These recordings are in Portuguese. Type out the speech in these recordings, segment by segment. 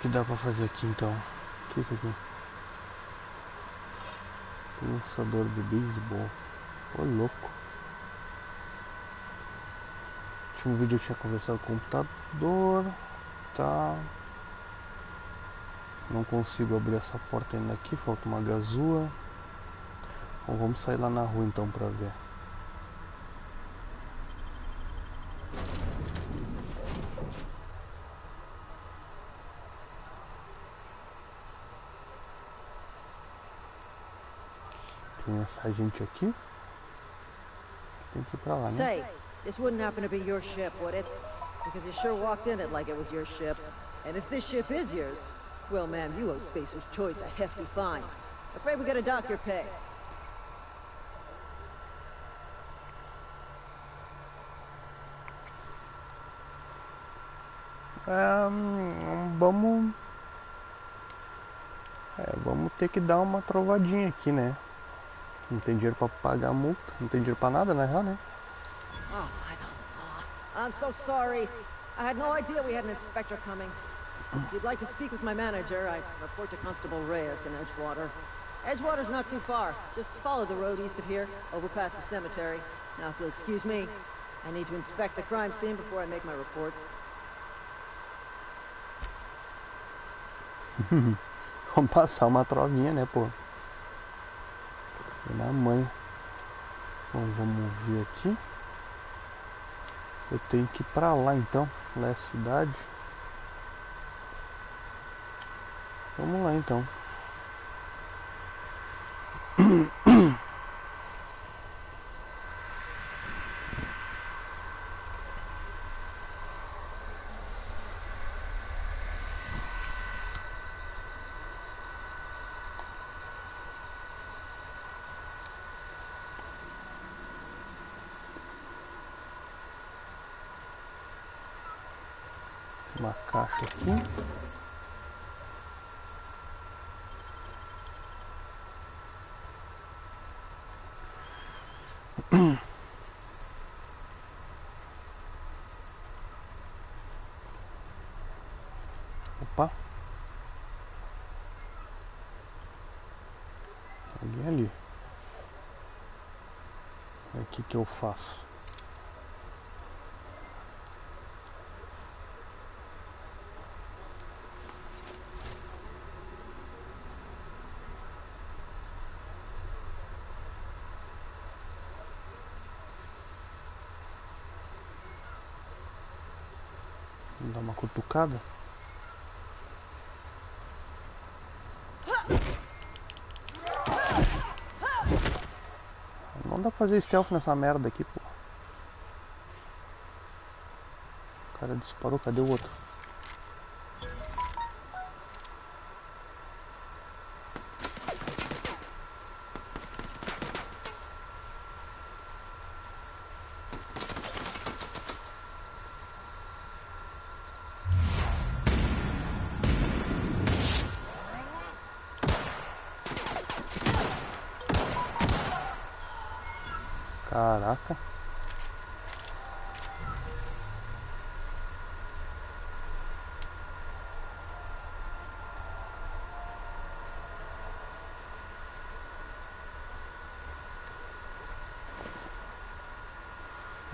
O que dá pra fazer aqui então? O que é isso aqui? Lançador de beisebol. Ô louco. No último vídeo eu tinha conversado com o computador. Tá. Não consigo abrir essa porta ainda aqui. Falta uma gazua. Bom, vamos sair lá na rua então pra ver. Tem essa gente aqui. Tem que ir pra lá, né? Say, this wouldn't happen to be your ship, would it? Because you sure walked in it like it was your ship. And if this ship is yours, well, ma'am, you owe Spacer's Choice a hefty fine. Afraid we gotta dock your pay. Vamos ter que dar uma trovadinha aqui, né? Não tem dinheiro pra pagar a multa. Não tem dinheiro pra nada, na real, né? Oh, by the law. I'm so sorry. I had no idea we had an inspector coming. If you'd like to speak with my manager, I'd report to Constable Reyes in Edgewater. Edgewater's not too far. Just follow the road east of here, over past the cemetery. Now, if you'll excuse me, I need to inspect the crime scene before I make my report. Vamos passar uma trovinha, né, pô? Na mãe. Bom, vamos ver aqui. Eu tenho que ir pra lá então. Lá é a cidade. Vamos lá então. Uma caixa aqui. Opa. Alguém ali. O que eu faço? Vamos dar uma cutucada. Não dá pra fazer stealth nessa merda aqui, pô. O cara disparou, cadê o outro? Caraca.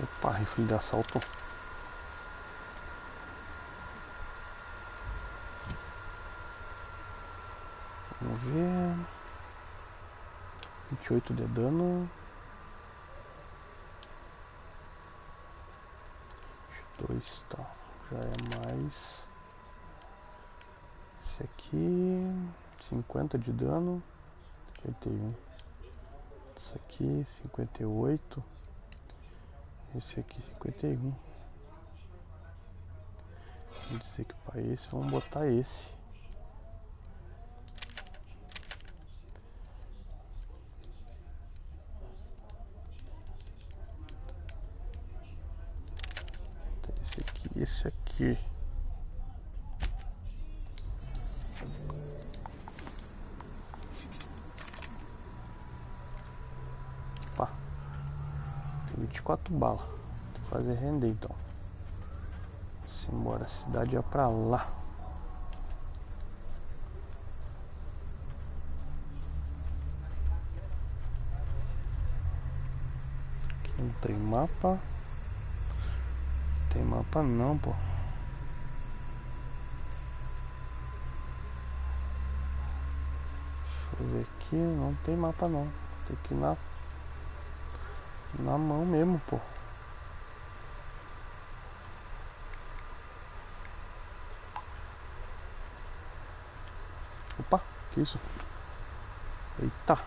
Opa, rifle de assalto. Vamos ver. 28 de dano. 22, tá. Já é mais. Esse aqui. 50 de dano. 51. Esse aqui, 58. Esse aqui, 51. Vamos desequipar esse. Vamos botar esse. Esse aqui, esse aqui. Opa. Tem 24 balas. Tem que fazer render então. Simbora, a cidade é pra lá. Não tem mapa. Tem mapa não, pô. Deixa eu ver aqui. Não tem mapa não. Tem que ir na mão mesmo, pô. Opa, que isso? Eita.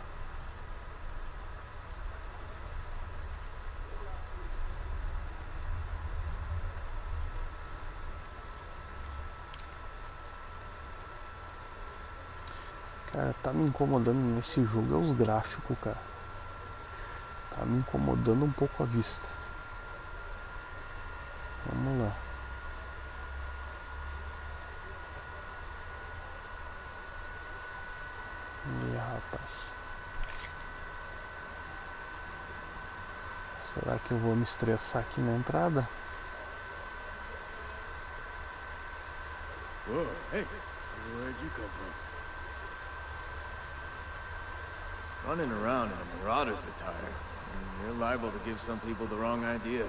Cara, tá me incomodando nesse jogo é os gráficos, cara. Tá me incomodando um pouco a vista. Vamos lá. Ih, rapaz. Será que eu vou me estressar aqui na entrada? Whoa, hey, where'd you come from? Running around in a marauder's attire, you're liable to give some people the wrong idea.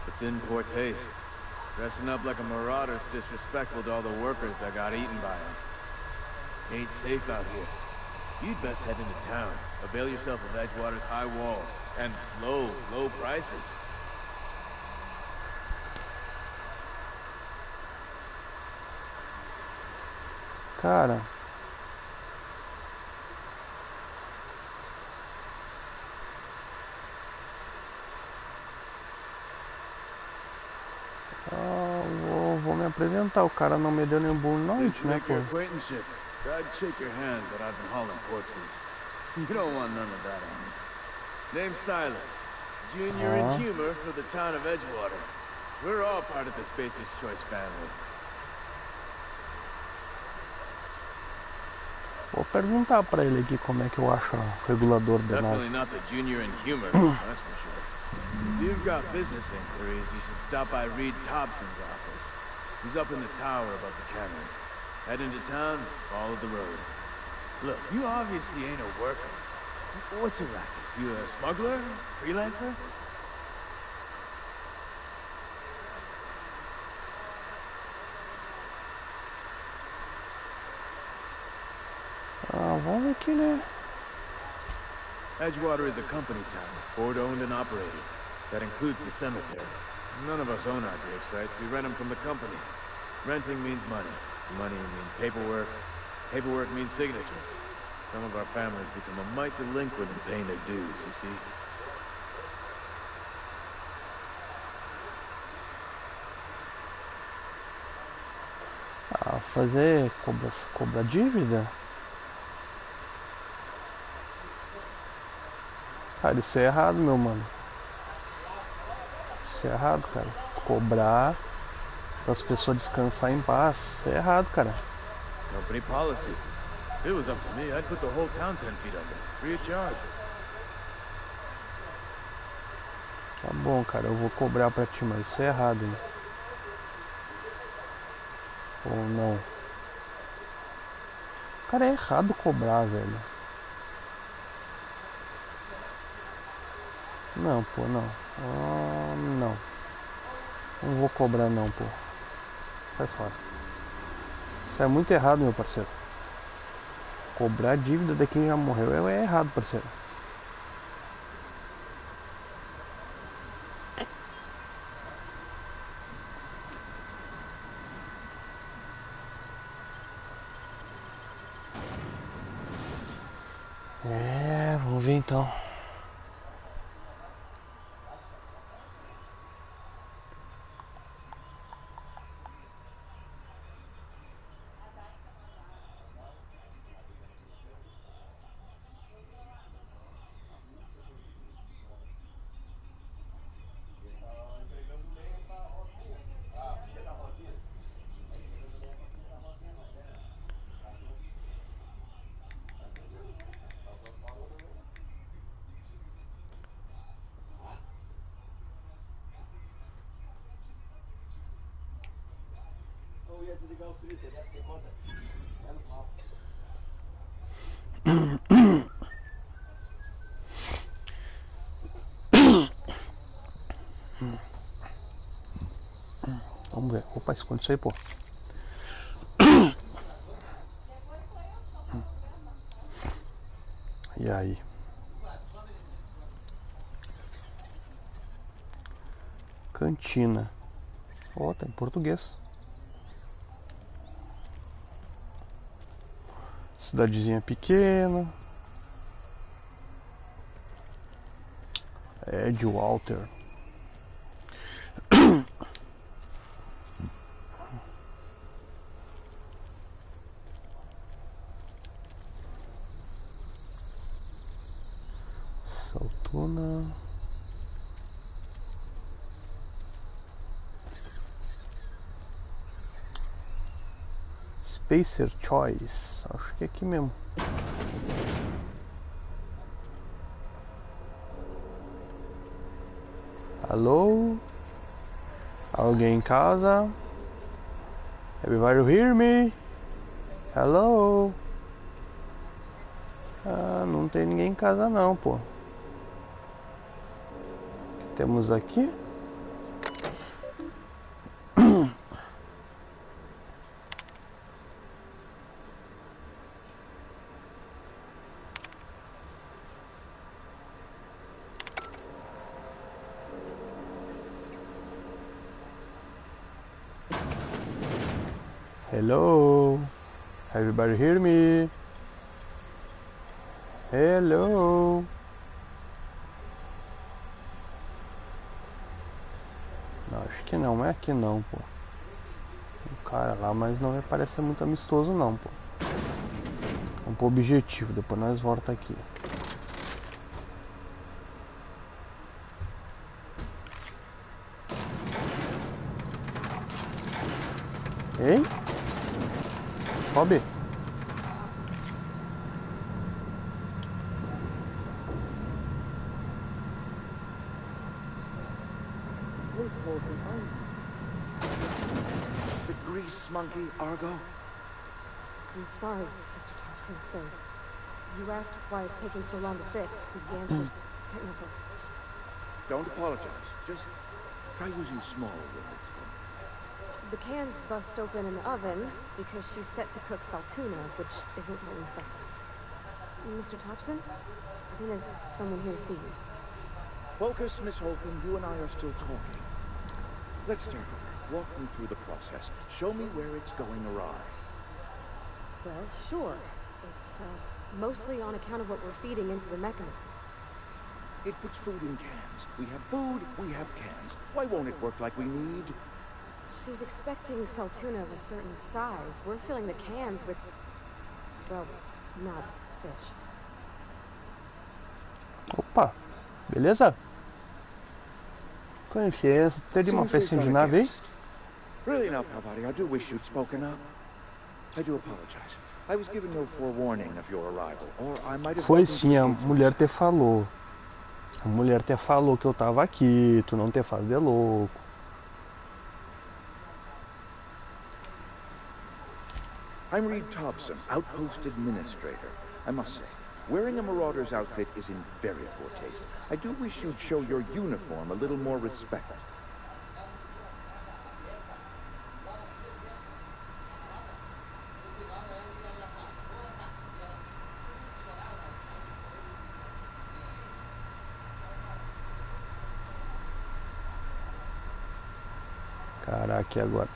It's in poor taste. Dressing up like a marauder's disrespectful to all the workers that got eaten by him. Ain't safe out here. You'd best head into town. Avail yourself of Edgewater's high walls and low prices. Cara, vou me apresentar. O cara não me deu nenhum boa noite, né, pô? I'd shake your hand, but I've been hauling corpses. You don't want none of that on me. Name's Silas, junior in humor for the town of Edgewater. We're all part of the Spacer's Choice family. Vou perguntar pra ele aqui como é que eu acho o regulador da nave. Definitely not the junior in humor, that's for sure. If you've got business inquiries, you should stop by Reed Thompson's office. He's up in the tower above the cannery. Head into town, follow the road. Look, you obviously ain't a worker. What's your racket? You a smuggler? Freelancer? Vamos aqui, né? Edgewater is a company town, board-owned and operated. That includes the cemetery. None of us own our grave sites. We rent them from the company. Renting means money. Money means paperwork. Paperwork means signatures. Some of our families become a mite delinquent in paying their dues, you see? Fazer cobrar dívida? Cara, isso é errado, meu mano. Isso é errado, cara. Cobrar para as pessoas descansar em paz. Isso é errado, cara. Company policy. If it was up to me, I'd put the whole town 10 feet under, free of charge. Tá bom, cara, eu vou cobrar pra ti, mas isso é errado, hein? Ou não? Cara, é errado cobrar, velho. Não, pô, não. Não. Não vou cobrar não, pô. Sai fora. Isso é muito errado, meu parceiro. Cobrar dívida de quem já morreu é errado, parceiro. Vamos ver então. Vamos ver. Opa, esconde isso aí, pô. E aí? Cantina. Ó, tá em português. Cidadezinha pequena. Edgewater. Saltuna. Spacer Choice. Acho que é aqui mesmo. Alô? Alguém em casa? Everybody hear me? Hello? Ah, não tem ninguém em casa não, pô. O que temos aqui? Hello? Everybody hear me? Hello? Não, acho que não é aqui não, pô. O cara lá, mas não me parece muito amistoso não, pô. Vamos pro objetivo, depois nós volta aqui. Ei? Sobe. The grease monkey, Argo? I'm sorry, Mr. Thompson, sir. You asked why it's taking so long to fix. The answer's technical. Don't apologize. Just try using small words for me. The cans bust open in the oven because she's set to cook saltuna, which isn't what we thought. Mr. Thompson? I think there's someone here to see you. Focus, Miss Holcomb. You and I are still talking. Let's start over. Walk me through the process. Show me where it's going awry. Well, sure. It's mostly on account of what we're feeding into the mechanism. It puts food in cans. We have food, we have cans. Why won't it work like we need? She's expecting saltuna of a certain size. We're filling the cans with, well, not fish. Opa, beleza? Confiança, teria uma pecinha de nave aí? Really now, Parvati, I do wish you'd spoken up. I do apologize. I was given no forewarning of your arrival, or I might have... Foi sim, a mulher te falou. A mulher te falou que eu tava aqui, tu não te faz de louco. I'm Reed Thompson, Outpost Administrator. I must say, wearing a Marauder's outfit is in very poor taste. I do wish you'd show your uniform a little more respect. Caraca, e agora?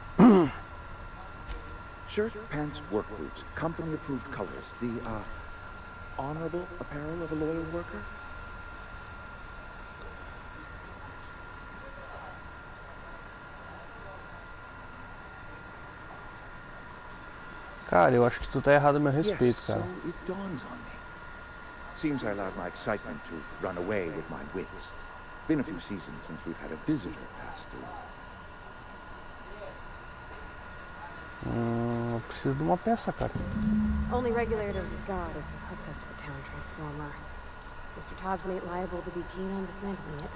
Shirt, pants, work boots, company-approved colors. The, honorable apparel of a loyal worker? Cara, eu acho que tu tá errado a meu respeito, cara. So it dawns on me. Seems I allowed my excitement to run away with my wits. Been a few seasons since we've had a visitor pass through. Eu preciso de uma peça, cara. Only regulator we've got is hooked up to the town transformer. Mr. Thompson ain't liable to be keen on dismantling it.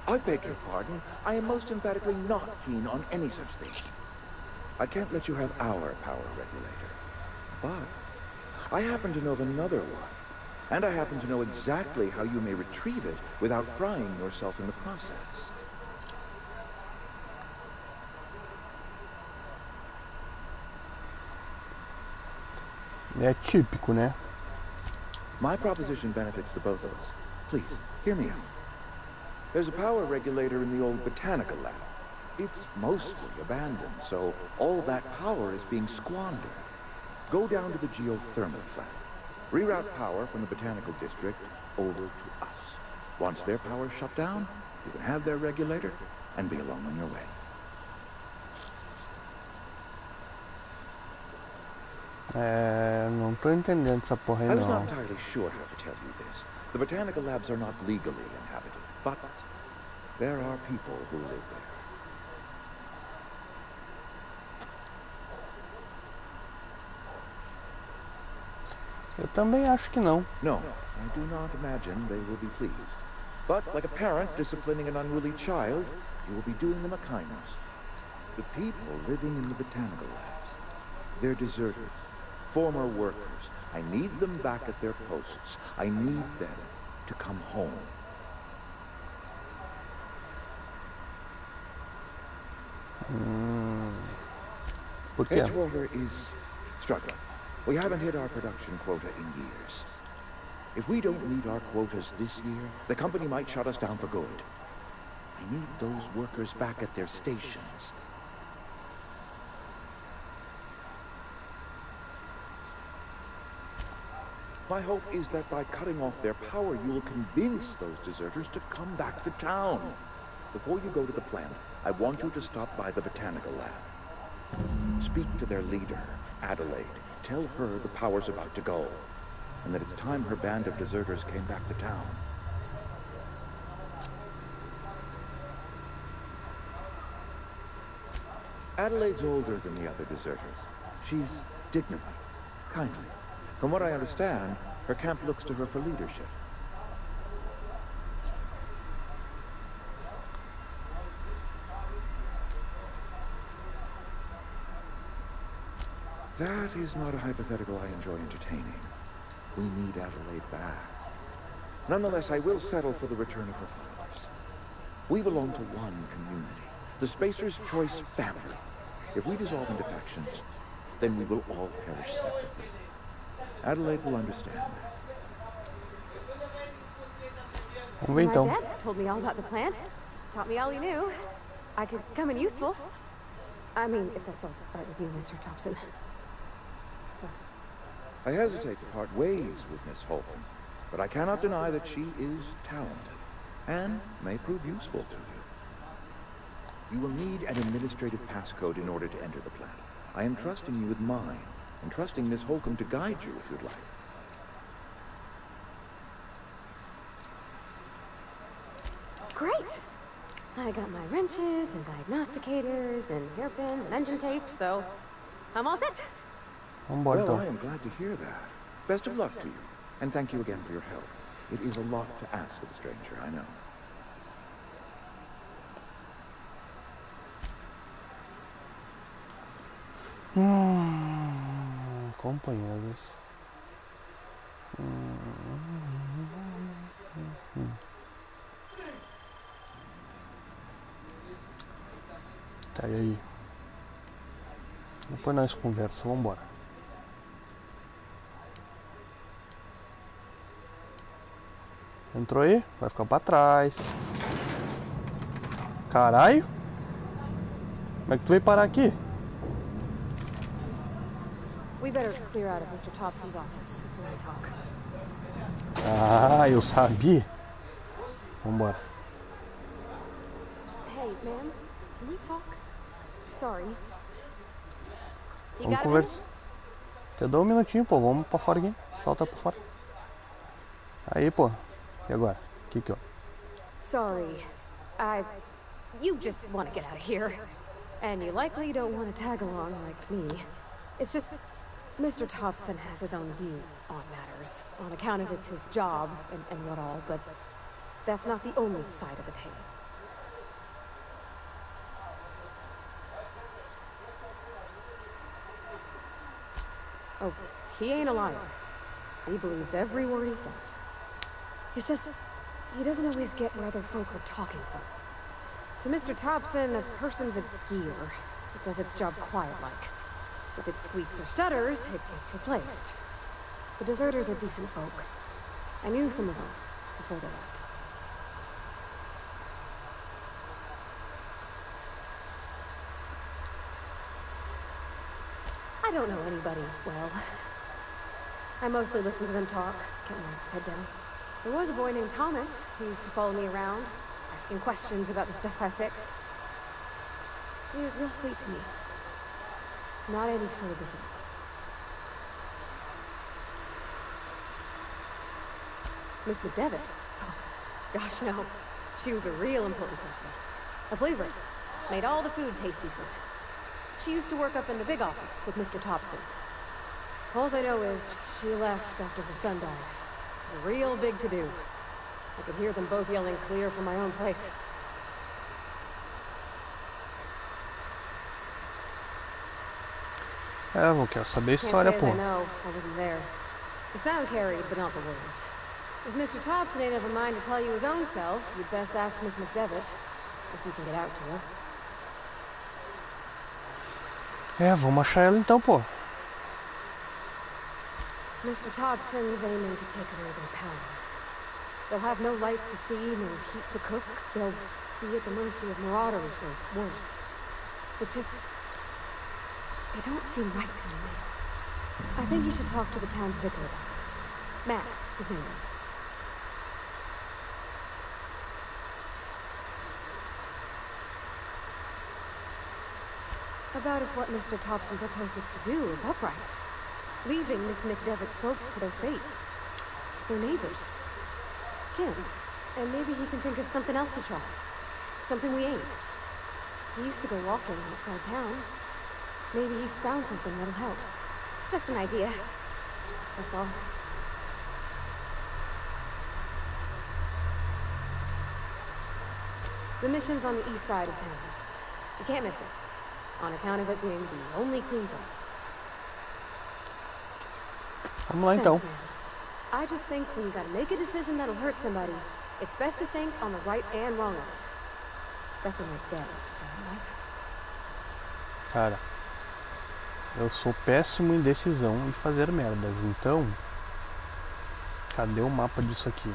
I beg your pardon. I am most emphatically not keen on any such thing. I can't let you have our power regulator. But I happen to know of another one. And I happen to know exactly how you may retrieve it without frying yourself in the process. É típico, né? My proposition benefits the both of us. Please, hear me out. There's a power regulator in the old botanical lab. It's mostly abandoned, so all that power is being squandered. Go down to the geothermal plant. Reroute power from the botanical district over to us. Once their power's shut down, you can have their regulator and be along on your way. Não tô entendendo essa porra aí I was not não. entirely sure how to tell you this. The botanical labs are not legally inhabited, but there are people who live there. Eu também acho que não. No, I do not imagine they will be pleased. But like a parent disciplining an unruly child, you will be doing them a kindness. The people living in the botanical labs, they're deserters, former workers. I need them back at their posts. I need them to come home. Por quê? Edgewater is struggling. We haven't hit our production quota in years. If we don't meet our quotas this year, the company might shut us down for good. I need those workers back at their stations. My hope is that by cutting off their power, you'll convince those deserters to come back to town. Before you go to the plant, I want you to stop by the botanical lab. Speak to their leader, Adelaide. Tell her the power's about to go, and that it's time her band of deserters came back to town. Adelaide's older than the other deserters. She's dignified, kindly. From what I understand, her camp looks to her for leadership. That is not a hypothetical I enjoy entertaining. We need Adelaide back. Nonetheless, I will settle for the return of her followers. We belong to one community, the Spacer's Choice family. If we dissolve into factions, then we will all perish separately. Adelaide will understand that. My dad told me all about the plant. Taught me all he knew. I could come in useful. I mean, if that's all right with you, Mr. Thompson. So... I hesitate to part ways with Miss Holcomb, but I cannot deny that she is talented, and may prove useful to you. You will need an administrative passcode in order to enter the plant. I am trusting you with mine, and trusting Miss Holcomb to guide you if you'd like. Great! I got my wrenches and diagnosticators and hairpins and engine tape, so I'm all set. Well, I am glad to hear that. Best of luck to you, and thank you again for your help. It is a lot to ask of a stranger, I know. Companheiros. Tá, e aí? Depois nós conversamos, vambora. Entrou aí? Vai ficar pra trás. Caralho! Como é que tu veio parar aqui? We better clear out of Mr. Thompson's office if we want to talk. Ah, eu sabia. Vambora. Hey, ma'am, can we talk? Sorry. Vamos conversar. Te dou um minutinho, pô. Vamos pra fora aqui. Solta pra fora. Aí, pô. E agora? Que ó? Sorry. You just want to get out of here. And you likely don't want to tag along like me. It's just... Mr. Thompson has his own view on matters, on account of it's his job and what all, but that's not the only side of the tale. Oh, he ain't a liar. He believes every word he says. It's just, he doesn't always get where other folk are talking from. To Mr. Thompson, a person's a gear. It does its job quiet-like. If it squeaks or stutters, it gets replaced. The deserters are decent folk. I knew some of them before they left. I don't know anybody well. I mostly listen to them talk, get my head down. There was a boy named Thomas who used to follow me around, asking questions about the stuff I fixed. He was real sweet to me. Not any sort of dissent. Miss McDevitt? Oh, gosh, no. She was a real important person. A flavorist. Made all the food taste decent. She used to work up in the big office with Mr. Thompson. All I know is she left after her son died. It was a real big to-do. I could hear them both yelling clear from my own place. Eu quero saber a história, pô. I know, I wasn't there. The sound carried, but not the words. If Mr. Thompson ain't of a mind to tell you his own self, you'd best ask Miss McDevitt, if you can get out to her. Vamos achar ela então, pô. Mr. Thompson's aiming to take away their power. They'll have no lights to see, no heat to cook. They'll be at the mercy of marauders, or worse. It just... it don't seem right to me, man. I think you should talk to the town's vicar about it. Max, his name is. About if what Mr. Thompson proposes to do is upright. Leaving Miss McDevitt's folk to their fate. Their neighbors. Kim. And maybe he can think of something else to try. Something we ain't. He used to go walking outside town. Maybe he found something that'll help. It's just an idea. That's all. The mission's on the east side of town. You can't miss it. On account of it being the only clean gun. Vamos lá então. Thanks, man. I just think when you gotta make a decision that'll hurt somebody, it's best to think on the right and wrong of it. That's what my dad used to say, anyways. Cara, eu sou péssimo em decisão e fazer merdas, então... Cadê o mapa disso aqui?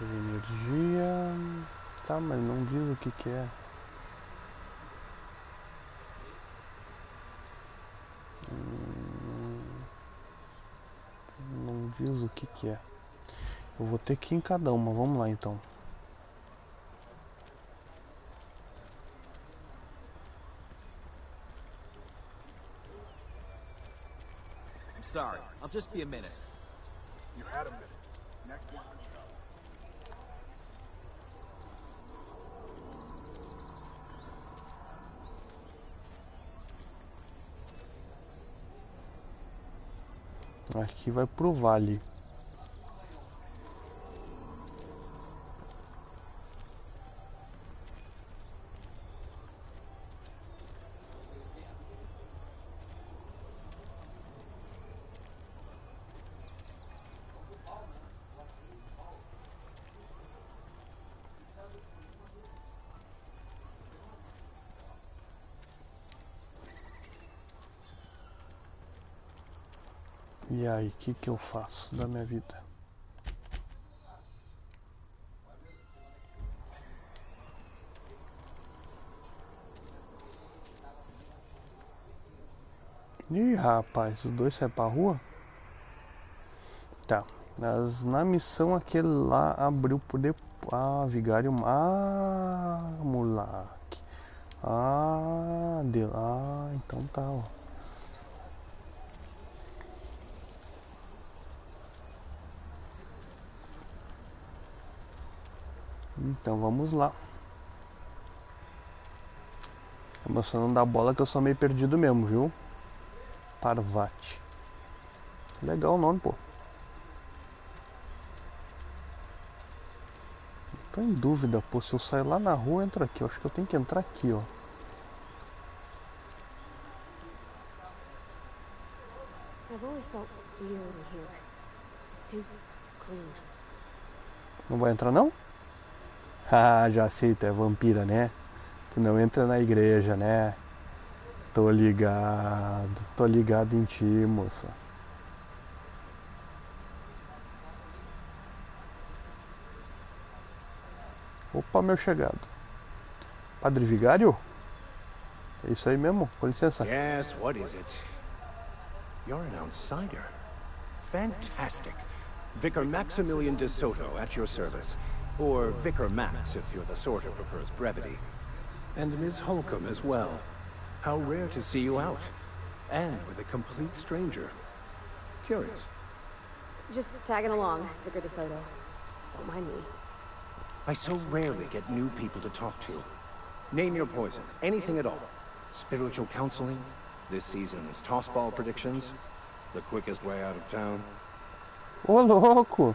Energia... Tá, mas não diz o que é. Não diz o que é. Eu vou ter que ir em cada uma, vamos lá então. I'm sorry, I'll just be a minute. You had a minute. Next one. Aqui vai pro vale. E aí, o que eu faço da minha vida? Ih, rapaz, os dois saem pra rua? Tá, mas na missão aquele lá abriu por depois. Ah, vigário. Ah, moleque. Ah, deu. Ah, então tá, ó. Então vamos lá. Emocionando da bola que eu sou meio perdido mesmo, viu? Parvati. Legal o nome, pô. Tô em dúvida, pô. Se eu sair lá na rua, eu entro aqui. Eu acho que eu tenho que entrar aqui, ó. always felt weird in here. It's too clean. Não vai entrar não? Ah, já sei, tu é vampira, né? Tu não entra na igreja, né? Tô ligado em ti, moça. Opa, meu chegado. Padre Vigário? É isso aí mesmo, com licença. Yes, what is it? You're an outsider. Fantastic. Vicar Maximilian de Soto at your service. Or Vicar Max if you're the sort who prefers brevity. And Ms. Holcomb as well. How rare to see you out. And with a complete stranger. Curious. Just tagging along, Vicar de Soto. Don't mind me. I so rarely get new people to talk to. Name your poison. Anything at all. Spiritual counseling? This season's tossball predictions? The quickest way out of town? Ô, louco!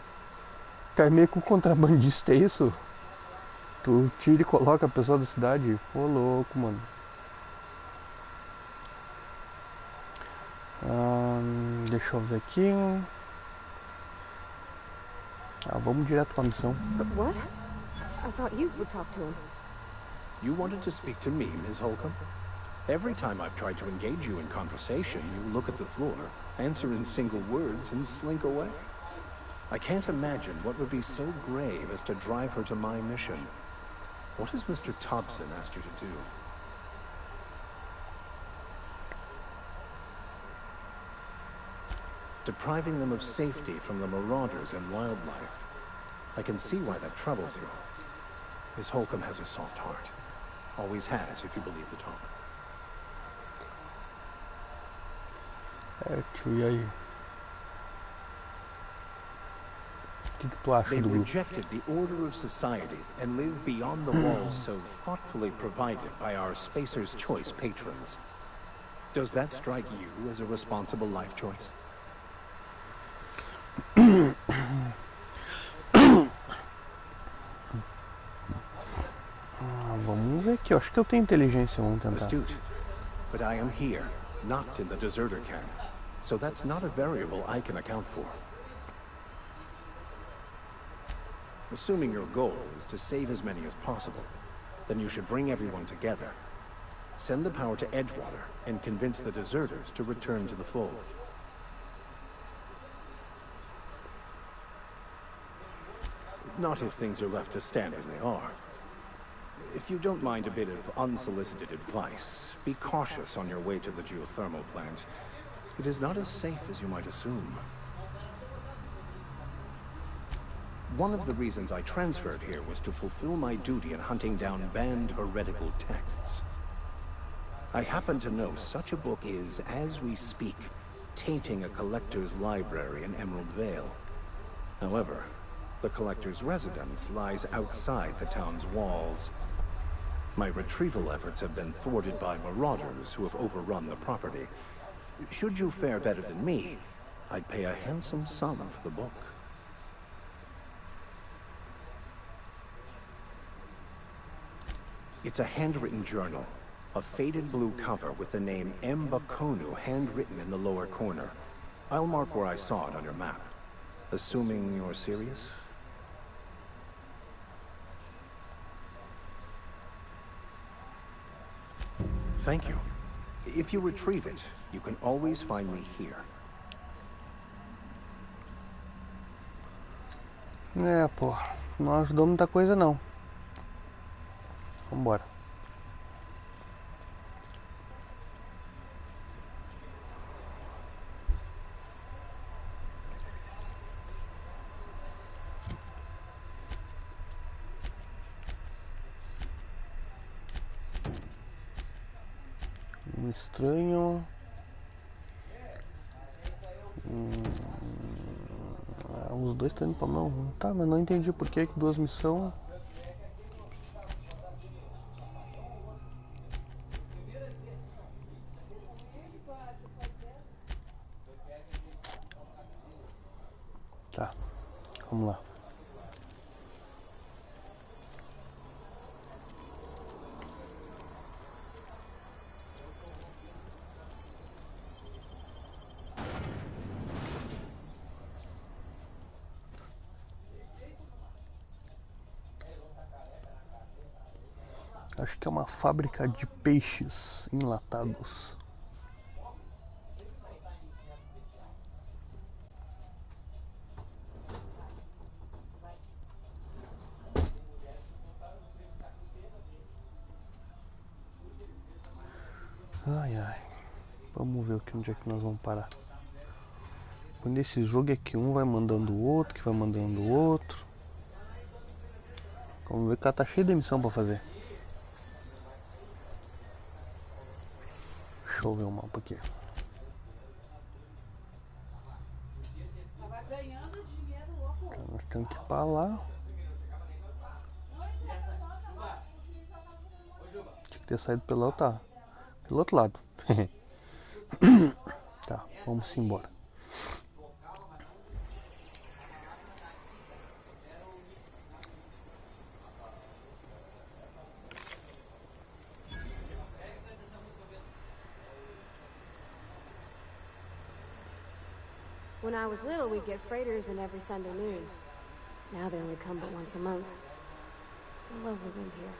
Tá meio com contrabandista, é isso? Tu tira e coloca a pessoa da cidade? Ô, louco, mano. Deixa eu ver aqui. Vamos direto pra missão. But what? I thought you would talk to him. You wanted to speak to me, Ms. Holcomb? Every time I've tried to engage you in conversation, you look at the floor, answer in single words, and slink away. I can't imagine what would be so grave as to drive her to my mission. What has Mr. Thompson asked you to do? Depriving them of safety from the marauders and wildlife. I can see why that troubles you. Miss Holcomb has a soft heart. Always has, if you believe the talk. E aí? O que tu acha They do grupo? rejected the order of society and live beyond the walls so thoughtfully provided by our Spacer's Choice patrons. Does that strike you as a responsible life choice? Vamos ver aqui, eu acho que eu tenho inteligência, vamos tentar. Astute. But I am here, not in the deserter camp. So that's not a variable I can account for. Assuming your goal is to save as many as possible, then you should bring everyone together. Send the power to Edgewater and convince the deserters to return to the fold. Not if things are left to stand as they are. If you don't mind a bit of unsolicited advice, be cautious on your way to the geothermal plant. It is not as safe as you might assume. One of the reasons I transferred here was to fulfill my duty in hunting down banned heretical texts. I happen to know such a book is, as we speak, tainting a collector's library in Emerald Vale. However, the collector's residence lies outside the town's walls. My retrieval efforts have been thwarted by marauders who have overrun the property. Should you fare better than me, I'd pay a handsome sum for the book. It's a handwritten journal, a faded blue cover with the name M. Bakonu handwritten in the lower corner. I'll mark where I saw it on your map. Assuming you're serious? Thank you. If you retrieve it, you can always find me here. Pô, não ajudou muita coisa não. Vambora. Estranho. Os dois estão indo pra mão. Tá, mas não entendi por que duas missões. Tá, vamos lá. Acho que é uma fábrica de peixes enlatados. Ai, ai. Vamos ver onde é que nós vamos parar. Nesse jogo é que um vai mandando o outro, que vai mandando o outro. Vamos ver que ela tá cheia de missão pra fazer. Deixa eu ver o mapa aqui. Então, nós temos que ir pra lá. Tinha que ter saído pelo outro lado. Tá, vamos embora. When I was little, we'd get freighters in every Sunday noon. Now they only come but once a month. I love the wind here.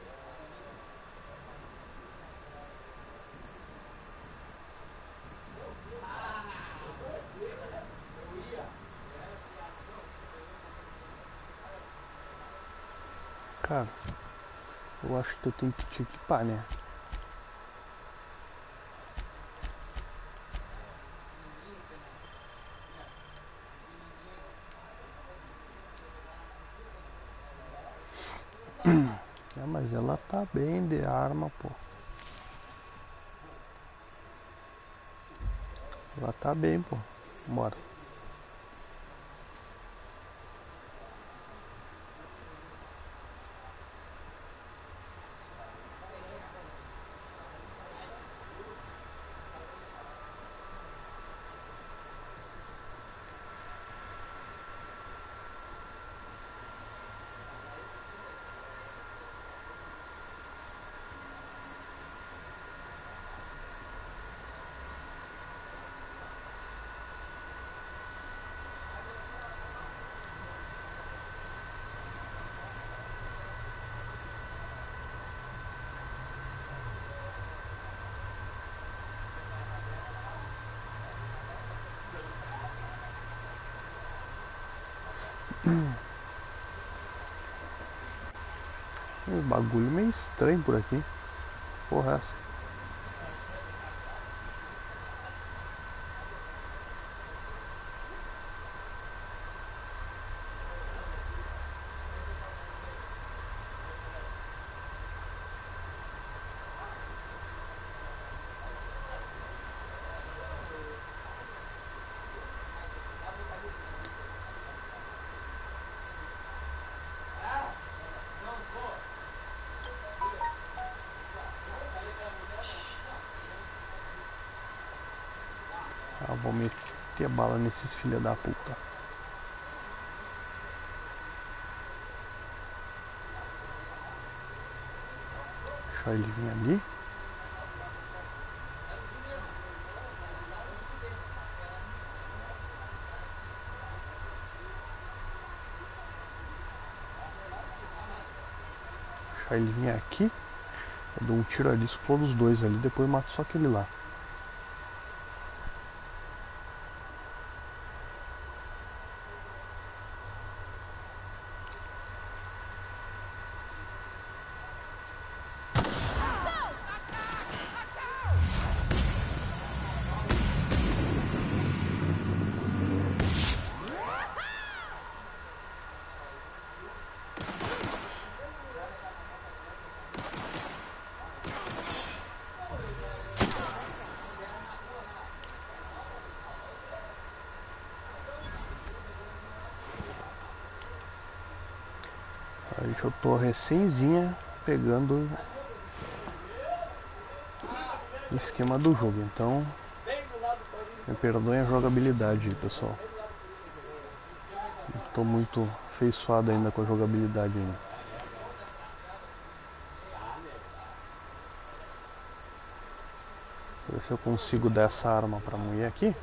Cara, eu acho que eu tenho que te equipar, né? É, mas ela tá bem de arma, pô. Ela tá bem, pô. Bora. Um bagulho meio estranho por aqui. Porra, essa. Ah, vou meter bala nesses filha da puta. Deixa ele vir ali. Deixa ele vir aqui. Eu dou um tiro ali, explodo os dois ali, depois eu mato só aquele lá. Eu tô recenzinha pegando o esquema do jogo, então me perdoem a jogabilidade, pessoal. Não tô muito feiçoado ainda com a jogabilidade ainda. Vou ver se eu consigo dar essa arma pra mulher aqui.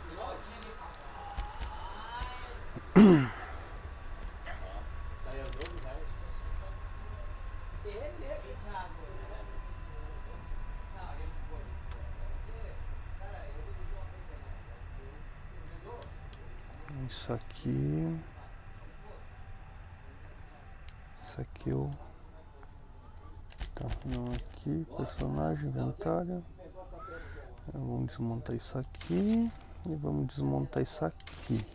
isso aqui. Isso aqui eu... Tá, não aqui, personagem, inventário. Vamos desmontar isso aqui. E vamos desmontar isso aqui.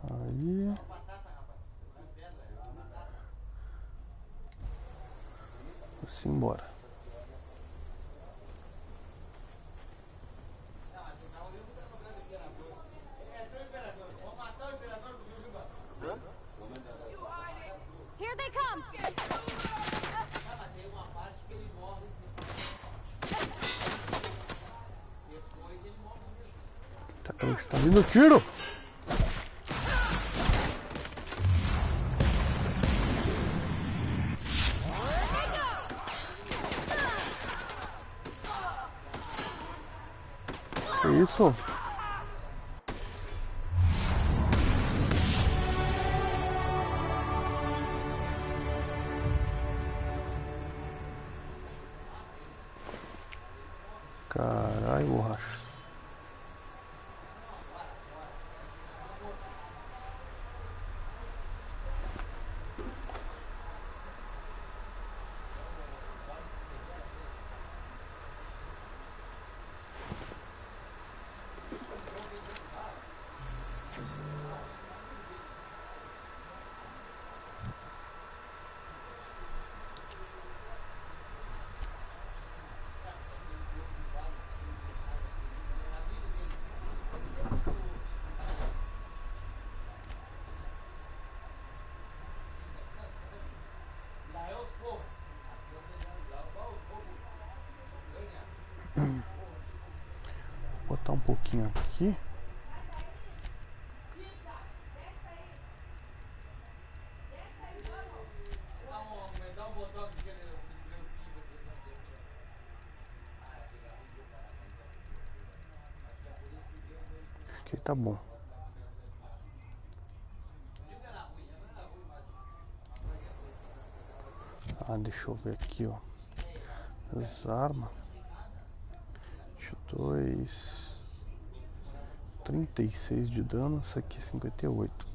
Aí. Assim, embora. Here they come! Tá vindo tiro! Que isso? Caralho, borracha. Vou botar um pouquinho aqui. Aqui tá bom. Ah, deixa eu ver aqui, ó. As armas. 2, 36 de dano, essa aqui 58.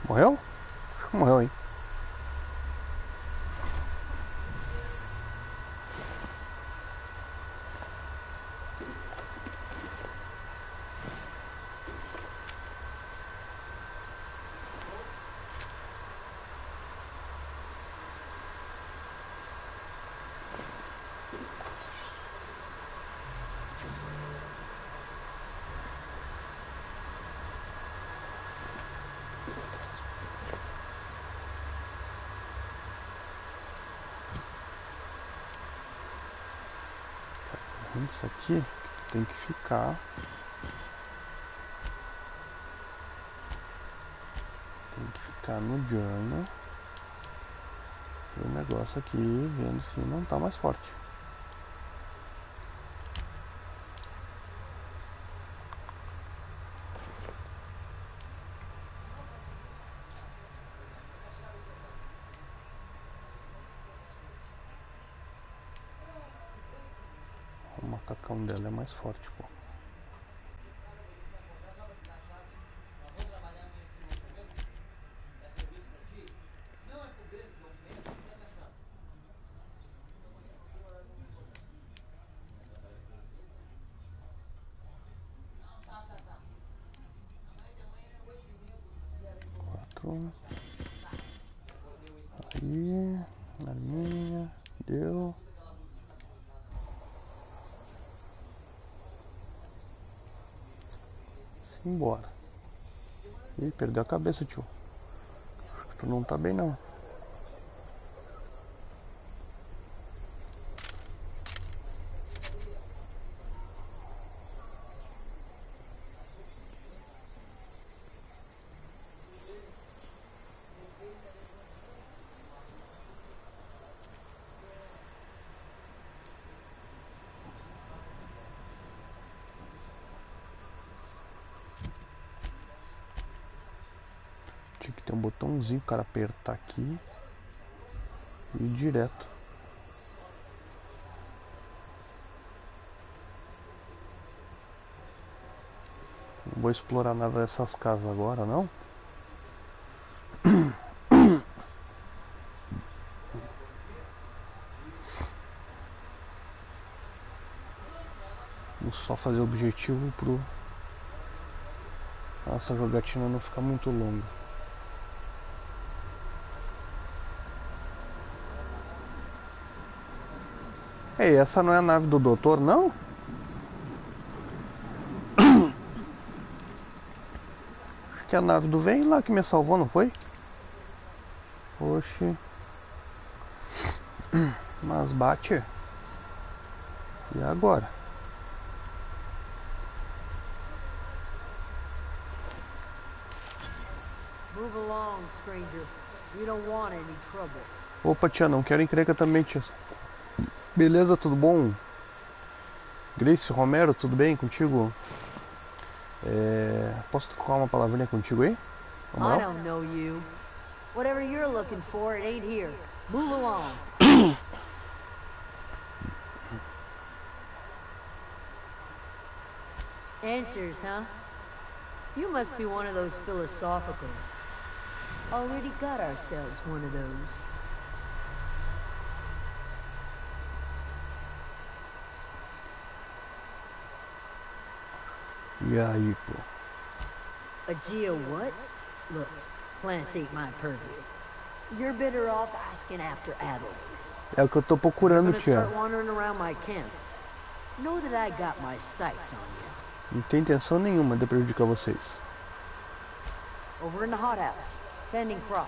Morreu? Acho que morreu, hein? Isso aqui tem que ficar. Tem que ficar no journal. E o negócio aqui vendo se não tá mais forte. O macacão dela é mais forte, pô. Isso. Aí, arminha, deu. Simbora. Ih, perdeu a cabeça, tio. Acho que tu não tá bem, não. Tinha que ter um botãozinho, o cara apertar aqui e ir direto. Não vou explorar nada dessas casas agora, não. Vou só fazer o objetivo pro nossa jogatina não ficar muito longa. Ei, essa não é a nave do doutor, não? Acho que é a nave do velho lá que me salvou, não foi? Oxi. Mas bate. E agora? Move along, stranger. You don't want any trouble. Opa, tia, não quero encrenca também, tia. Beleza, tudo bom? Grace Romero, tudo bem contigo? Posso trocar uma palavrinha contigo aí? I don't know you. Whatever you're looking for, it ain't here. Move along. Answers, huh? You must be one of those philosophicals. Already got ourselves one of those. E aí, pô? A geo what? Look, plants ain't my purview. You're better off asking after Adelaide. É o que eu tô procurando, tia. Start wandering around my camp. Know that I got my sights on you. Não tem intenção nenhuma de prejudicar vocês. Over in the hothouse, tending crop.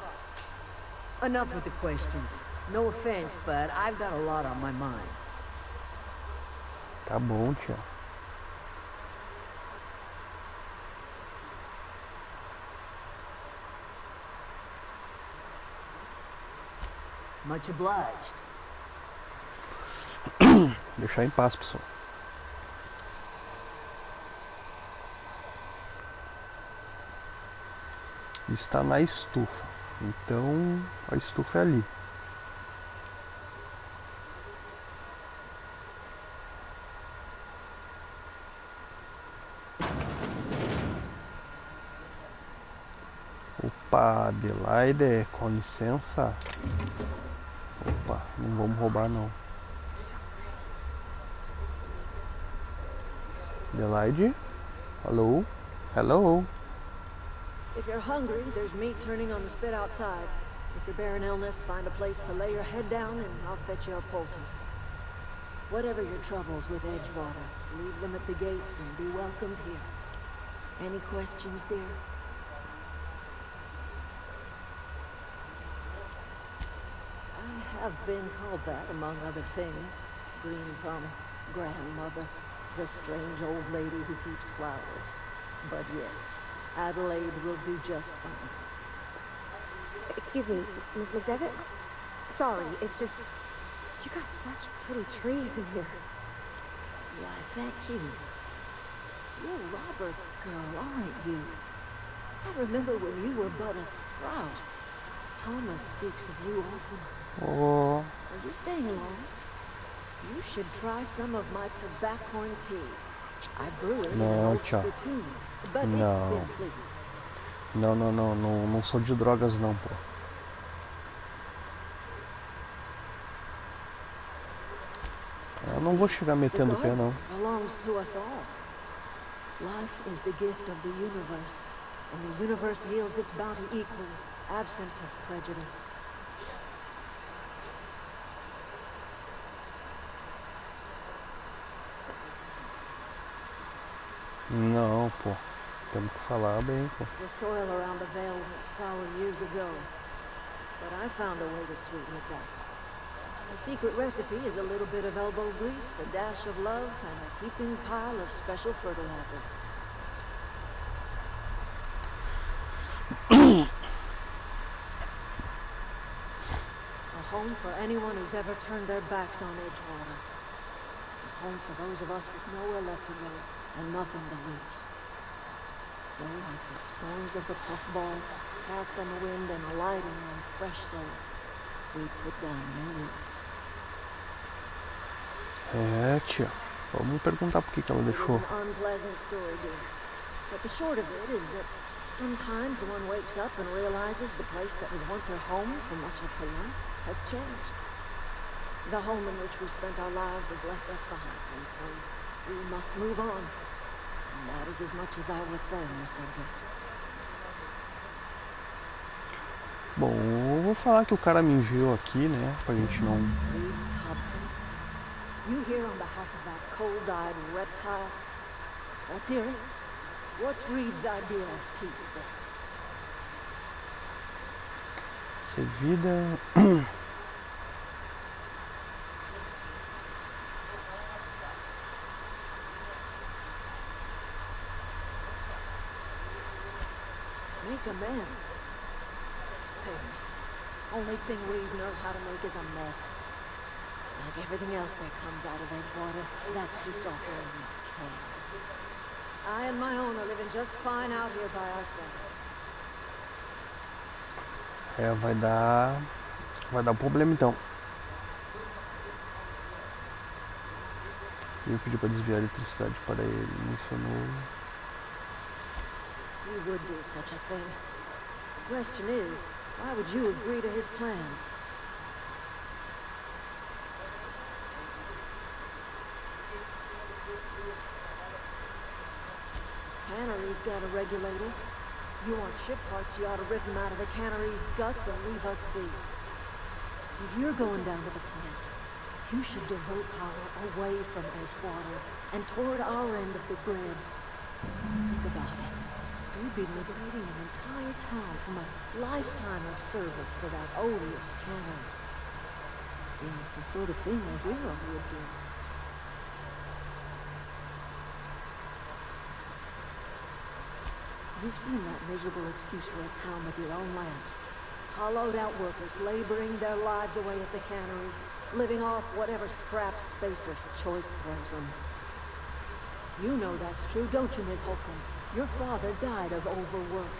Enough with the questions. No offense, but I've got a lot on my mind. Tá bom, tia. Much obliged. Deixar em paz, pessoal. Está na estufa. Então, a estufa é ali. Opa, Adelaide, com licença. Opa, não vamos roubar não. Adelaide? Hello? Hello? If you're hungry, there's meat turning on the spit outside. If you're bearing illness, find a place to lay your head down and I'll fetch you a poultice. Whatever your troubles with Edgewater, leave them at the gates and be welcomed here. Any questions, dear? I have been called that, among other things. Green from grandmother, the strange old lady who keeps flowers. But yes, Adelaide will do just fine. Excuse me, Miss McDevitt? Sorry, it's just... You got such pretty trees in here. Why, thank you. You're Robert's girl, aren't you? I remember when you were but a sprout. Thomas speaks of you often. Oh. Are you staying long? You should try some of my tobaccorn tea. I brew it in an old spittoon, but it's been clean. Não sou de drogas não, pô. Eu não vou chegar metendo o pé, não. Belongs to us all. Life is the gift of the universe, and the universe yields its bounty equally. absent of prejudice. Não, pô. Temos que falar bem, pô. The soil around the Vale went sour years ago, but I found a way to sweeten it back. The secret recipe is a little bit of elbow grease, a dash of love, and a heaping pile of special fertilizer. A home for anyone who's ever turned their backs on Edgewater. A home for those of us with nowhere left to go and nothing to lose. So, like the spores of the puffball, cast on the wind and alighting on fresh soil, we put down new roots. É, tia. Vamos perguntar por que ela deixou. It is an unpleasant story, dear. But the short of it is that sometimes one wakes up and realizes the place that was once her home for much of her life has changed. The home in which we spent our lives has left us behind, and so we must move on. And that is as much as I will say on the subject. Bom, eu vou falar que o cara me enviou aqui, né? Pra gente não... Reed Thompson, you here on behalf of that cold-eyed reptile? Let's hear it. What's Reed's idea of peace, then? Ser vida... Make amends. Spare me. Only thing Reed knows how to make is a mess. Like everything else that comes out of Edgewater, that peace offering is king. I and my own are living just fine out here by ourselves. É, vai dar problema então. Eu pedi para desviar a eletricidade para ele, mencionou. He would do such a thing. The question is, why would you agree to his plans? Cannery's got a regulator. You want ship parts, you ought to rip them out of the cannery's guts and leave us be. If you're going down to the plant, you should devote power away from Edgewater and toward our end of the grid. Think about it. You'd be liberating an entire town from a lifetime of service to that odious cannery. Seems the sort of thing a hero would do. You've seen that miserable excuse for a town with your own lamps. Hollowed out workers laboring their lives away at the cannery, living off whatever scraps Spacer's choice throws them. You know that's true, don't you, Miss Holcomb? Your father died of overwork.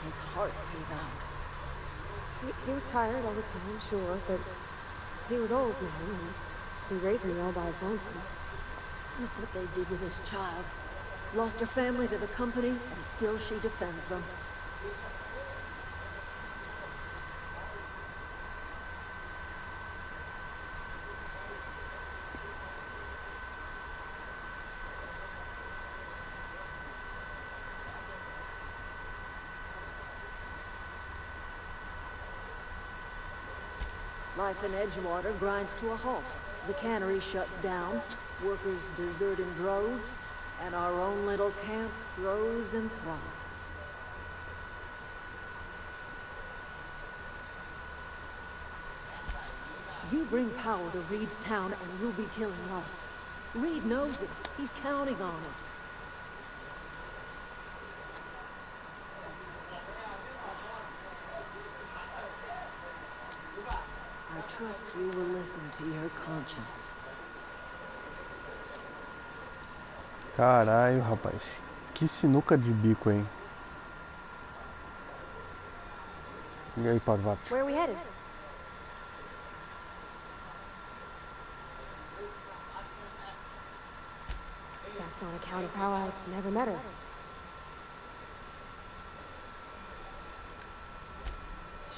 His heart gave out. He was tired all the time, sure, but he was old now, and he raised me all by his lonesome. Look what they did with this child. Lost her family to the company, and still she defends them. Life in Edgewater grinds to a halt. The cannery shuts down, workers desert in droves, and our own little camp grows and thrives. You bring power to Reed's town and you'll be killing us. Reed knows it. He's counting on it. I trust you will listen to your conscience. Caralho, rapaz. Que sinuca de bico, hein? E aí, Parvati? Where are we headed? That's on account of how I never met her.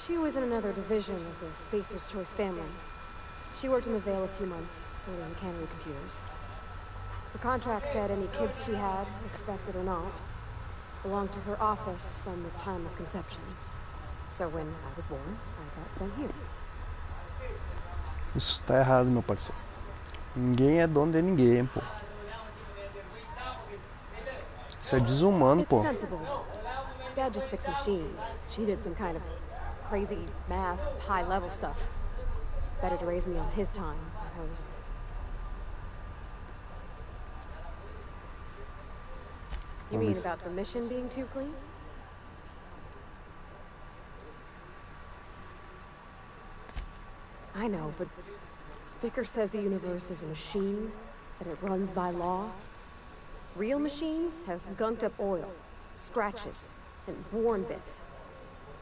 She was in another division of the Spacer's Choice family. She worked in the Vale a few months, sorting the cannery computers. Her contract said any kids she had, expected or not, belonged to her office from the time of conception. So when I was born, I got sent here. Isso tá errado, meu parceiro. Ninguém é dono de ninguém, pô. Isso é desumano, It's pô. sensible. Dad just fixed machines. She did some kind of crazy math, high-level stuff. Better to raise me on his time than hers. You mean about the mission being too clean? I know, but Vicker says the universe is a machine, that it runs by law. Real machines have gunked up oil, scratches, and worn bits.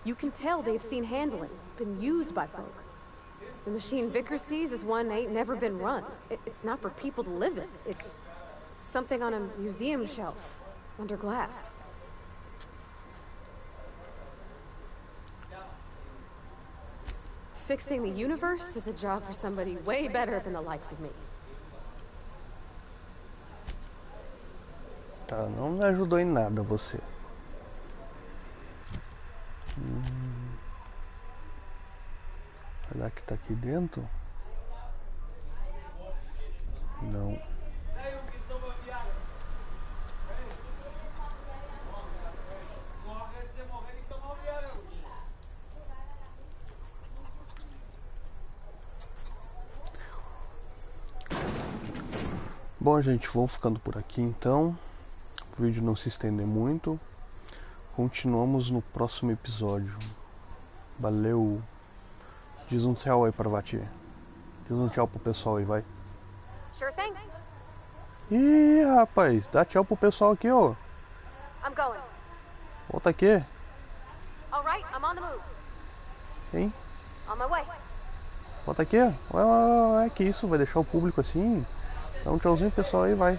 You can tell they've seen handling, been used by folk. The machine Vicker sees is one ain't never been run. It's not for people to live in. It's something on a museum shelf, under glass. Fixing the universe is a job for somebody way better than the likes of me. Tá, não me ajudou em nada você. Será que tá aqui dentro? Não. Bom, gente, vou ficando por aqui então. O vídeo não se estender muito. Continuamos no próximo episódio. Valeu. Diz um tchau aí pra Vati. Diz um tchau pro pessoal aí, vai. Sure thing. Ih, rapaz, dá tchau pro pessoal aqui, ó. I'm going. Volta aqui. All right, I'm on the move. Hein? On my way. Volta aqui. Ué, que isso? Vai deixar o público assim? Dá um tchauzinho pro pessoal aí, vai.